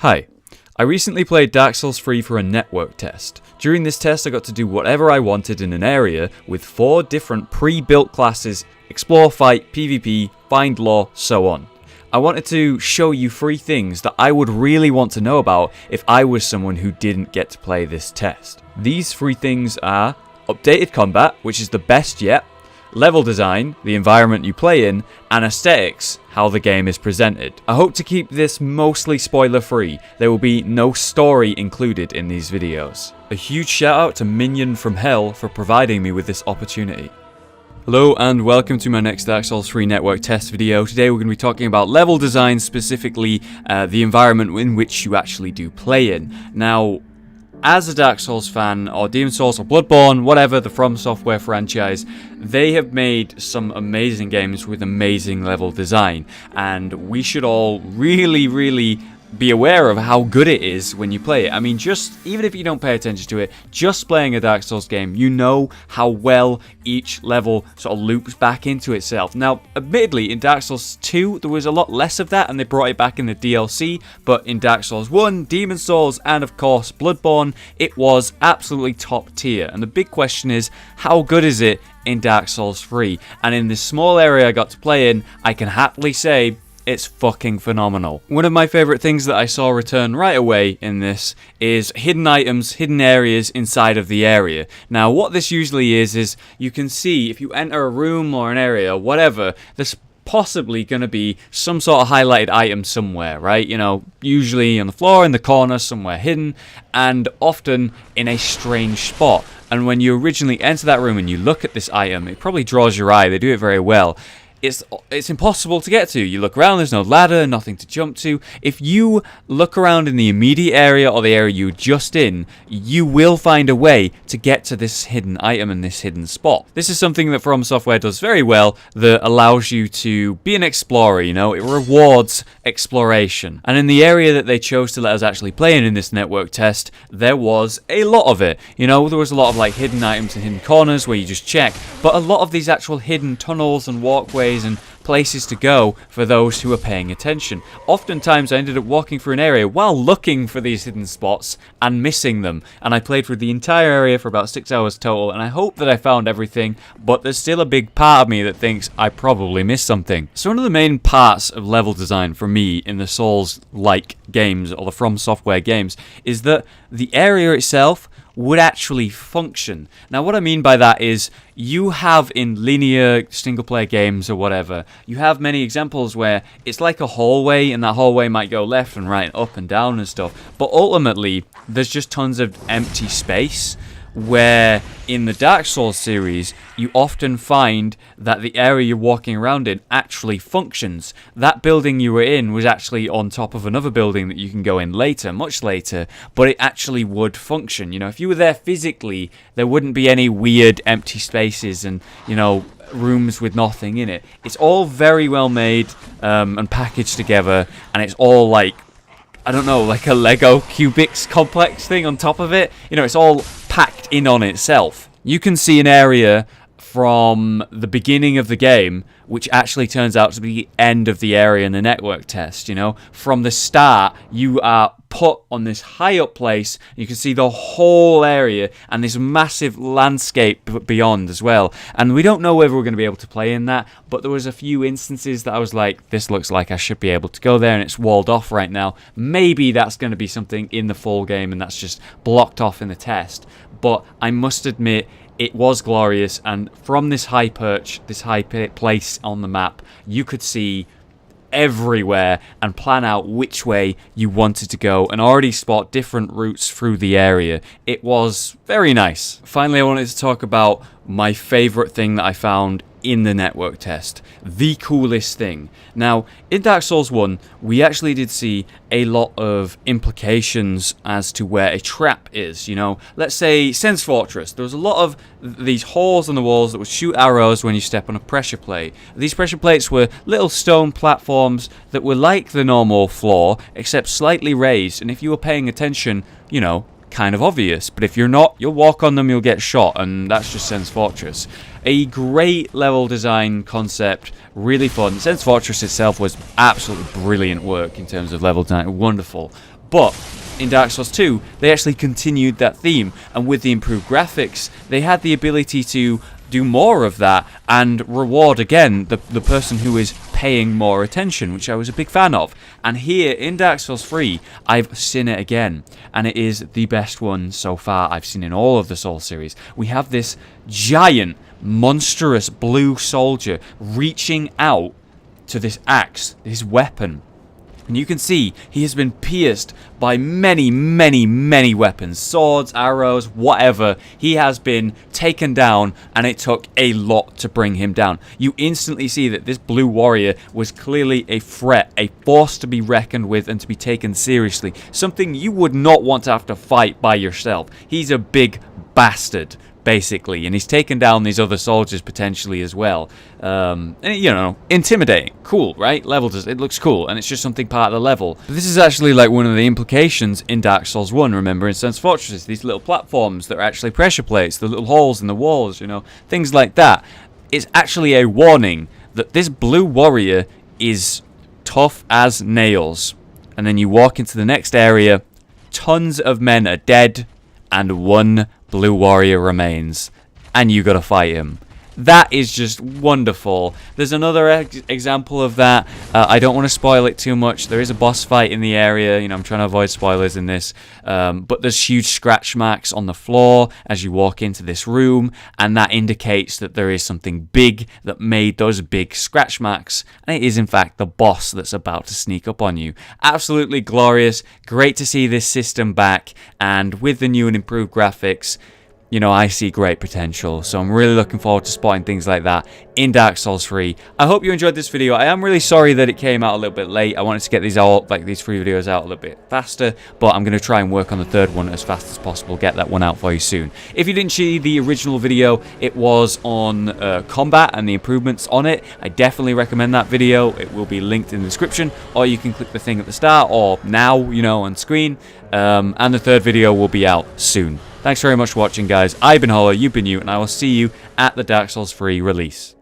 Hi, I recently played Dark Souls 3 for a network test. During this test I got to do whatever I wanted in an area with 4 different pre-built classes: explore, fight, PvP, find lore, so on. I wanted to show you 3 things that I would really want to know about if I was someone who didn't get to play this test. These 3 things are updated combat, which is the best yet, level design, the environment you play in, and aesthetics, how the game is presented. I hope to keep this mostly spoiler free. There will be no story included in these videos. A huge shout out to Minionfromhell for providing me with this opportunity. Hello and welcome to my next Dark Souls 3 network test video. Today we're going to be talking about level design, specifically the environment in which you actually do play in. Now, as a Dark Souls fan, or Demon Souls, or Bloodborne, whatever, the From Software franchise, they have made some amazing games with amazing level design, and we should all really be aware of how good it is when you play it. I mean, just even if you don't pay attention to it, just playing a Dark Souls game, you know how well each level sort of loops back into itself. Now, admittedly, in Dark Souls 2, there was a lot less of that, and they brought it back in the DLC, but in Dark Souls 1, Demon Souls, and of course, Bloodborne, it was absolutely top tier. And the big question is, how good is it in Dark Souls 3? And in this small area I got to play in, I can happily say, it's fucking phenomenal. One of my favourite things that I saw return right away in this is hidden items, hidden areas inside of the area. Now, what this usually is you can see if you enter a room or an area, whatever, there's possibly going to be some sort of highlighted item somewhere, right? You know, usually on the floor, in the corner, somewhere hidden, and often in a strange spot. And when you originally enter that room and you look at this item, it probably draws your eye. They do it very well. It's impossible to get to. You look around, there's no ladder, nothing to jump to. If you look around in the immediate area or the area you're just in, you will find a way to get to this hidden item in this hidden spot. This is something that From Software does very well, that allows you to be an explorer, you know, it rewards exploration. And in the area that they chose to let us actually play in this network test, there was a lot of it. You know, there was a lot of like hidden items and hidden corners where you just check, but a lot of these actual hidden tunnels and walkways and places to go for those who are paying attention. Oftentimes I ended up walking through an area while looking for these hidden spots and missing them, and I played through the entire area for about 6 hours total, and I hope that I found everything, but there's still a big part of me that thinks I probably missed something. So one of the main parts of level design for me in the Souls-like games, or the From Software games, is that the area itself would actually function. Now, what I mean by that is you have in linear single-player games or whatever, you have many examples where it's like a hallway, and that hallway might go left and right, up and down and stuff, but ultimately there's just tons of empty space, where in the Dark Souls series, you often find that the area you're walking around in actually functions. That building you were in was actually on top of another building that you can go in later, much later, but it actually would function. You know, if you were there physically, there wouldn't be any weird empty spaces and, you know, rooms with nothing in it. It's all very well made and packaged together, and it's all like, I don't know, like a Lego Cubics complex thing on top of it. You know, it's all packed in on itself. You can see an area from the beginning of the game which actually turns out to be the end of the area in the network test, you know. From the start, you are put on this high up place, you can see the whole area and this massive landscape beyond as well. And we don't know whether we're going to be able to play in that, but there was a few instances that I was like, this looks like I should be able to go there, and it's walled off right now. Maybe that's going to be something in the full game and that's just blocked off in the test. But I must admit, it was glorious, and from this high perch, this high place on the map, you could see everywhere and plan out which way you wanted to go and already spot different routes through the area. It was very nice. Finally, I wanted to talk about my favourite thing that I found in the network test. The coolest thing. Now, in Dark Souls 1, we actually did see a lot of implications as to where a trap is, you know. Let's say Sen's Fortress. There was a lot of these holes in the walls that would shoot arrows when you step on a pressure plate. These pressure plates were little stone platforms that were like the normal floor, except slightly raised, and if you were paying attention, you know, kind of obvious, but if you're not, you'll walk on them, you'll get shot, and that's just Sen's Fortress. A great level design concept, really fun. Sen's Fortress itself was absolutely brilliant work in terms of level design, wonderful. But in Dark Souls 2, they actually continued that theme, and with the improved graphics, they had the ability to do more of that and reward again the person who is paying more attention, which I was a big fan of. And here in Dark Souls 3, I've seen it again, and it is the best one so far I've seen in all of the Souls series. We have this giant, monstrous blue soldier reaching out to this axe, this weapon. And you can see he has been pierced by many, many, many weapons. Swords, arrows, whatever. He has been taken down, and it took a lot to bring him down. You instantly see that this blue warrior was clearly a threat, a force to be reckoned with and to be taken seriously. Something you would not want to have to fight by yourself. He's a big bastard, basically, and he's taken down these other soldiers potentially as well. And, you know, intimidating, cool, right? It looks cool, and it's just something part of the level. But this is actually like one of the implications in Dark Souls 1. Remember, in Sense Fortresses, these little platforms that are actually pressure plates, the little holes in the walls, you know, things like that. It's actually a warning that this blue warrior is tough as nails. And then you walk into the next area, tons of men are dead, and one blue warrior remains, and you gotta fight him. That is just wonderful. There's another example of that. I don't want to spoil it too much. There is a boss fight in the area. You know, I'm trying to avoid spoilers in this. But there's huge scratch marks on the floor as you walk into this room, and that indicates that there is something big that made those big scratch marks. And it is, in fact, the boss that's about to sneak up on you. Absolutely glorious. Great to see this system back. And with the new and improved graphics, you know, I see great potential, so I'm really looking forward to spotting things like that in Dark Souls 3. I hope you enjoyed this video. I am really sorry that it came out a little bit late. I wanted to get these out, like these 3 videos out a little bit faster, but I'm going to try and work on the 3rd one as fast as possible, get that one out for you soon. If you didn't see the original video, it was on combat and the improvements on it. I definitely recommend that video. It will be linked in the description, or you can click the thing at the start, or now, you know, on screen. And the 3rd video will be out soon. Thanks very much for watching, guys. I've been Hollow, you've been you, and I will see you at the Dark Souls 3 release.